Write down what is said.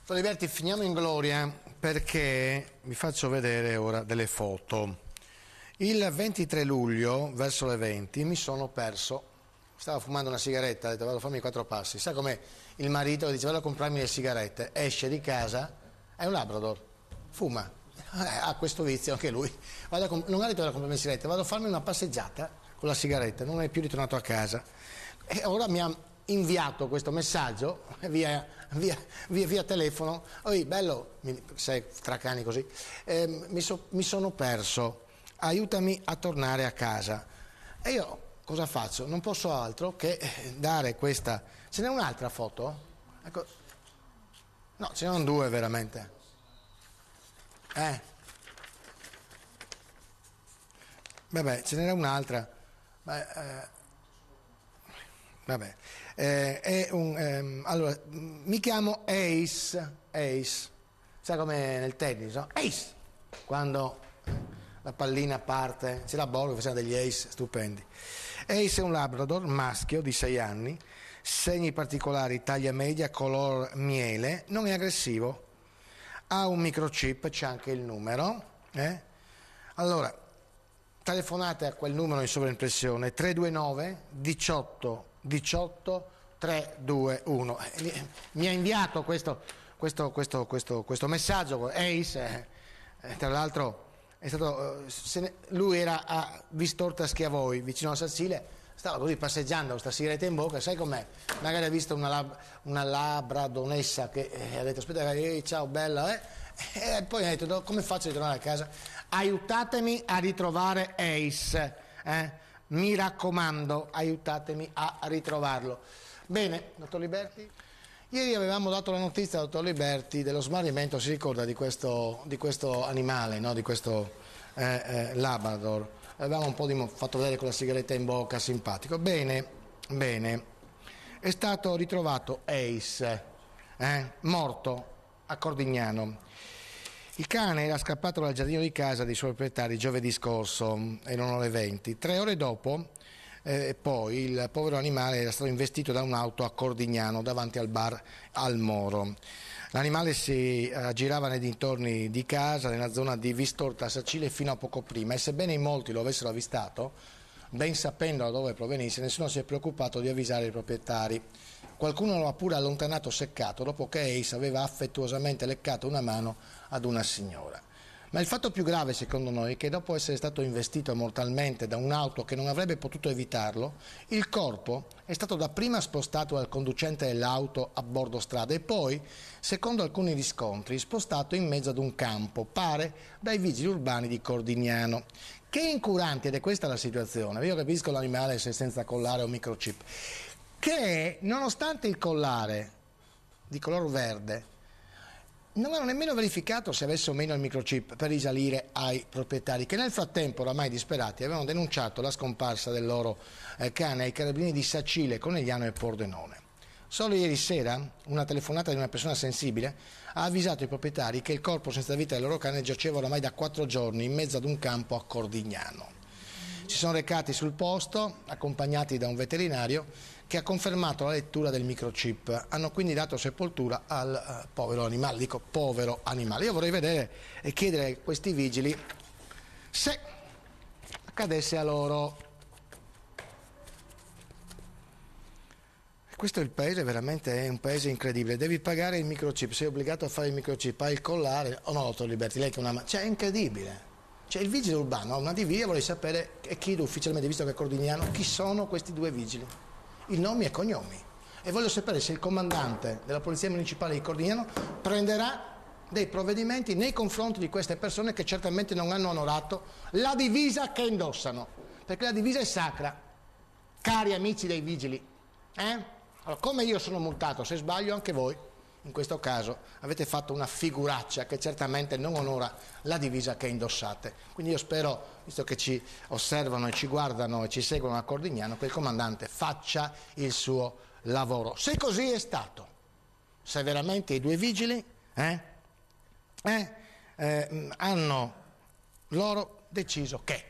Liberti, finiamo in gloria perché vi faccio vedere ora delle foto. Il 23 luglio, verso le 20, mi sono perso. Stavo fumando una sigaretta, ho detto vado a farmi 4 passi. Sa com'è il marito che dice vado a comprarmi le sigarette, esce di casa, è un Labrador, fuma, ha questo vizio anche lui. Non ha detto vado a comprarmi le sigarette, vado a farmi una passeggiata con la sigaretta, non è più ritornato a casa. E ora mi ha inviato questo messaggio via telefono. Oi bello, sei tra cani così, mi sono perso, aiutami a tornare a casa. E io cosa faccio? Non posso altro che dare questa. Ce n'è un'altra foto? Ecco. No, ce ne sono 2 veramente. Vabbè, ce n'era un'altra. Vabbè, allora, mi chiamo Ace, sai come nel tennis, no? Ace, quando la pallina parte, c'è la bolla, facciamo degli ace stupendi. Ace è un Labrador maschio di 6 anni, segni particolari, taglia media, color miele, non è aggressivo, ha un microchip, c'è anche il numero, Allora, telefonate a quel numero in sovraimpressione 329 18 18 321. Mi ha inviato questo messaggio Ace, tra l'altro è stato, lui era a Vistorta Schiavoi vicino a Sassile, stava così passeggiando con questa sigaretta in bocca, sai com'è, magari ha visto una labradonessa che ha detto aspetta ciao bella, e poi ha detto come faccio a ritornare a casa? Aiutatemi a ritrovare Ace, mi raccomando, aiutatemi a ritrovarlo. Bene, dottor Liberti, ieri avevamo dato la notizia al dottor Liberti dello smarrimento, si ricorda di questo animale, no? Di questo Labrador, avevamo un po' fatto vedere con la sigaretta in bocca, simpatico. Bene, è stato ritrovato Ace, morto a Cordignano. Il cane era scappato dal giardino di casa dei suoi proprietari giovedì scorso, erano le 20. 3 ore dopo, poi il povero animale era stato investito da un'auto a Cordignano davanti al bar Al Moro. L'animale si aggirava nei dintorni di casa, nella zona di Vistorta Sacile fino a poco prima, e sebbene in molti lo avessero avvistato, ben sapendo da dove provenisse, nessuno si è preoccupato di avvisare i proprietari. Qualcuno lo ha pure allontanato seccato dopo che Ace aveva affettuosamente leccato una mano ad una signora. Ma il fatto più grave secondo noi è che dopo essere stato investito mortalmente da un'auto che non avrebbe potuto evitarlo, il corpo è stato dapprima spostato dal conducente dell'auto a bordo strada e poi, secondo alcuni riscontri, spostato in mezzo ad un campo, pare dai vigili urbani di Cordignano. Che incuranti, ed è questa la situazione, io capisco l'animale se senza collare o microchip, che nonostante il collare di color verde non hanno nemmeno verificato se avesse o meno il microchip per risalire ai proprietari, che nel frattempo, oramai disperati, avevano denunciato la scomparsa del loro cane ai carabinieri di Sacile, Conegliano e Pordenone. Solo ieri sera una telefonata di una persona sensibile ha avvisato i proprietari che il corpo senza vita del loro cane giaceva oramai da 4 giorni in mezzo ad un campo a Cordignano. Si sono recati sul posto, accompagnati da un veterinario, che ha confermato la lettura del microchip. Hanno quindi dato sepoltura al povero animale, dico povero animale. Io vorrei vedere e chiedere a questi vigili se accadesse a loro. Questo è il paese, veramente è un paese incredibile. Devi pagare il microchip, sei obbligato a fare il microchip, hai il collare. Oh no, dottor Liberti, lei che è una... Cioè, è incredibile. Cioè, il vigile urbano ha una divisa, vorrei sapere, e chiedo ufficialmente, visto che è Cordignano, chi sono questi 2 vigili. I nomi e cognomi, e voglio sapere se il comandante della polizia municipale di Cordignano prenderà dei provvedimenti nei confronti di queste persone che certamente non hanno onorato la divisa che indossano, perché la divisa è sacra, cari amici dei vigili. Allora, come io sono multato se sbaglio, anche voi in questo caso avete fatto una figuraccia che certamente non onora la divisa che indossate. Quindi io spero, visto che ci osservano e ci guardano e ci seguono a Cordignano, che il comandante faccia il suo lavoro. Se così è stato, se veramente i 2 vigili hanno loro deciso che